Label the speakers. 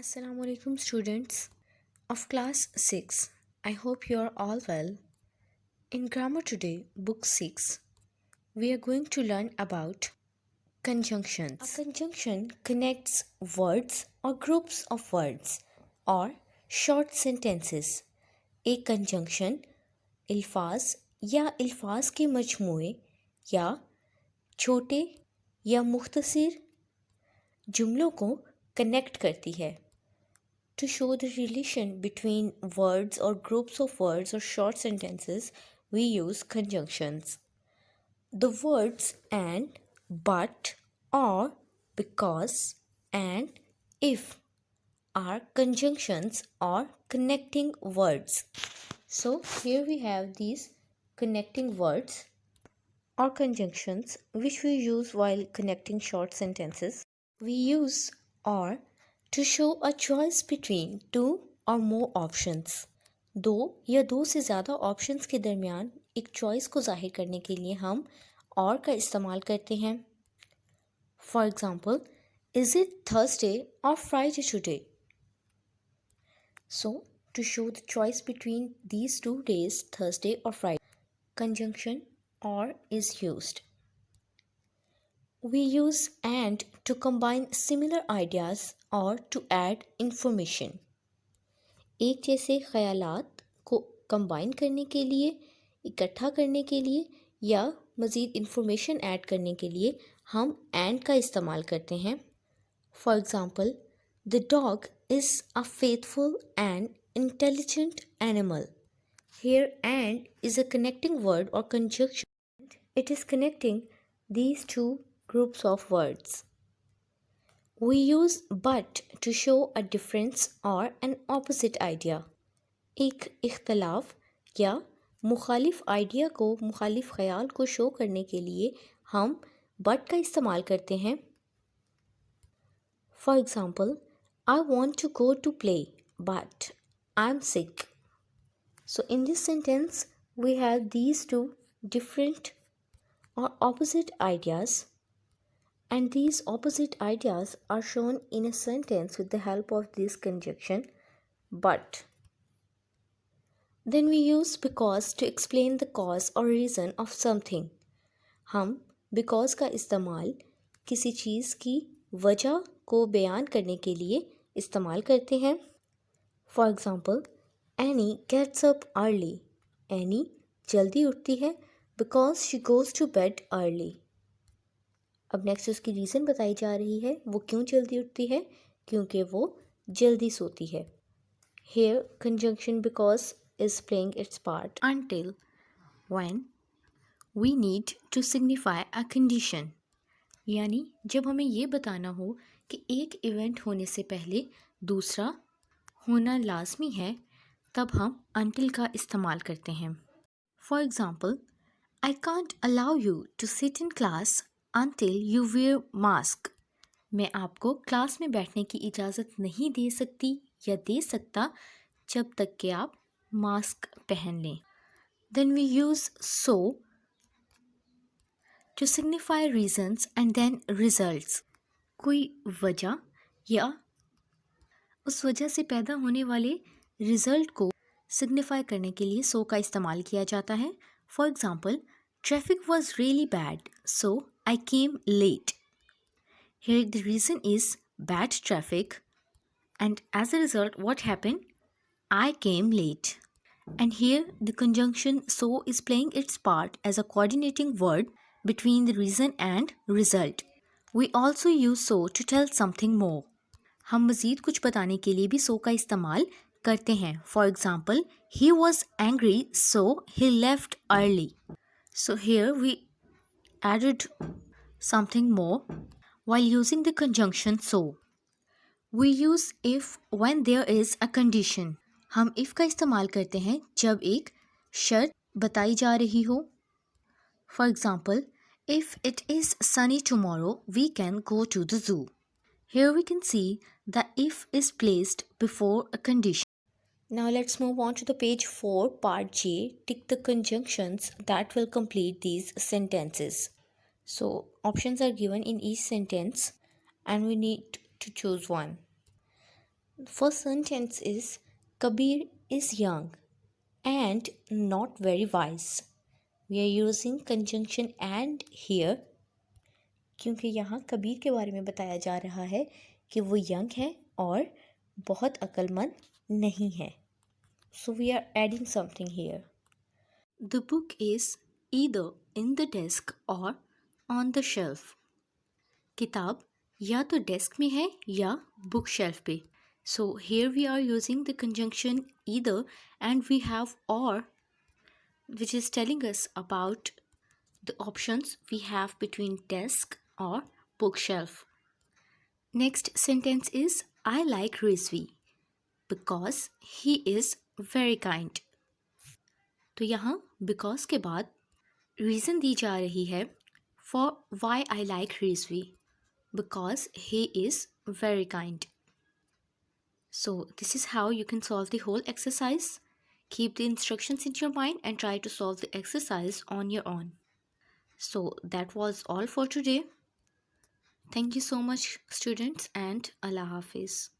Speaker 1: Assalamualaikum students of class 6. I hope you are all well. In Grammar Today, Book 6, we are going to learn about conjunctions. A conjunction connects words or groups of words or short sentences. एक conjunction अल्फाज या अल्फाज के मजमूए या छोटे या मुख्तसर जुमलों को कनेक्ट करती है. To show the relation between words or groups of words or short sentences, we use conjunctions. The words and, but, or, because, and, if are conjunctions or connecting words. So here we have these connecting words or conjunctions which we use while connecting short sentences. We use or to show a choice between two or more options. दो या दो से ज़्यादा options के दरमियान एक choice को जाहिर करने के लिए हम और का इस्तेमाल करते हैं. For example, is it Thursday और Friday today? So to show the choice between these 2 days, Thursday और Friday, conjunction or is used. We use and to combine similar ideas or to add information. एक जैसे ख़यालात को combine करने के लिए, इकट्ठा करने के लिए या मज़ीद इंफॉर्मेशन ऐड करने के लिए हम and का इस्तेमाल करते हैं. For example, the dog is a faithful and intelligent animal. Here and is a connecting word or conjunction. It is connecting these two groups of words. We use but to show a difference or an opposite idea. एक इख्तलाफ या मुखालिफ idea को, मुखालिफ ख्याल को show करने के लिए हम but का इस्तेमाल करते हैं. For example, I want to go to play but I'm sick. So in this sentence, we have these two different or opposite ideas, and these opposite ideas are shown in a sentence with the help of this conjunction but. Then we use because to explain the cause or reason of something. हम because का इस्तेमाल किसी चीज़ की वजह को बयान करने के लिए इस्तेमाल करते हैं. For example, Annie gets up early. Annie जल्दी उठती है because she goes to bed early. अब नेक्स्ट उसकी रीज़न बताई जा रही है, वो क्यों जल्दी उठती है, क्योंकि वो जल्दी सोती है. Here conjunction because is playing its part until when we need to signify a condition. यानी जब हमें ये बताना हो कि एक इवेंट होने से पहले दूसरा होना लाजमी है, तब हम until का इस्तेमाल करते हैं. For example, I can't allow you to sit in class until you wear mask. मैं आपको क्लास में बैठने की इजाज़त नहीं दे सकती या दे सकता जब तक कि आप मास्क पहन लें. Then we use so to signify reasons and then results. कोई वजह या उस वजह से पैदा होने वाले रिज़ल्ट को सिग्निफाई करने के लिए सो का इस्तेमाल किया जाता है. For example, traffic was really bad so I came late. Here the reason is bad traffic and as a result what happened, I came late. And here the conjunction so is playing its part as a coordinating word between the reason and result. We also use so to tell something more. हम मज़ीद कुछ बताने के लिए भी so का इस्तेमाल करते हैं. For example, he was angry so he left early. So here we added something more while using the conjunction so. We use if when there is a condition. हम if का इस्तेमाल करते हैं जब एक शर्त बताई जा रही हो. For example, if it is sunny tomorrow, we can go to the zoo. Here we can see that if is placed before a condition. Now let's move on to the page 4, part J. Tick the conjunctions that will complete these sentences. So options are given in each sentence and we need to choose one. First sentence is Kabir is young and not very wise. We are using conjunction and here क्योंकि यहाँ कबीर के बारे में बताया जा रहा है कि वो यंग है और बहुत अक्लमंद नहीं है. So we are adding something here. The book is either in the desk or on the shelf. किताब या तो डेस्क में है या बुक शेल्फ पे. So here we are using the conjunction either and we have or, which is telling us about the options we have between desk or bookshelf. Next sentence is I like Rizvi because he is very kind. तो यहाँ because के बाद reason दी जा रही है for why I like Rizvi, because he is very kind. So this is how you can solve the whole exercise. Keep the instructions in your mind and try to solve the exercise on your own. So that was all for today. Thank you so much, students, and Allah Hafiz.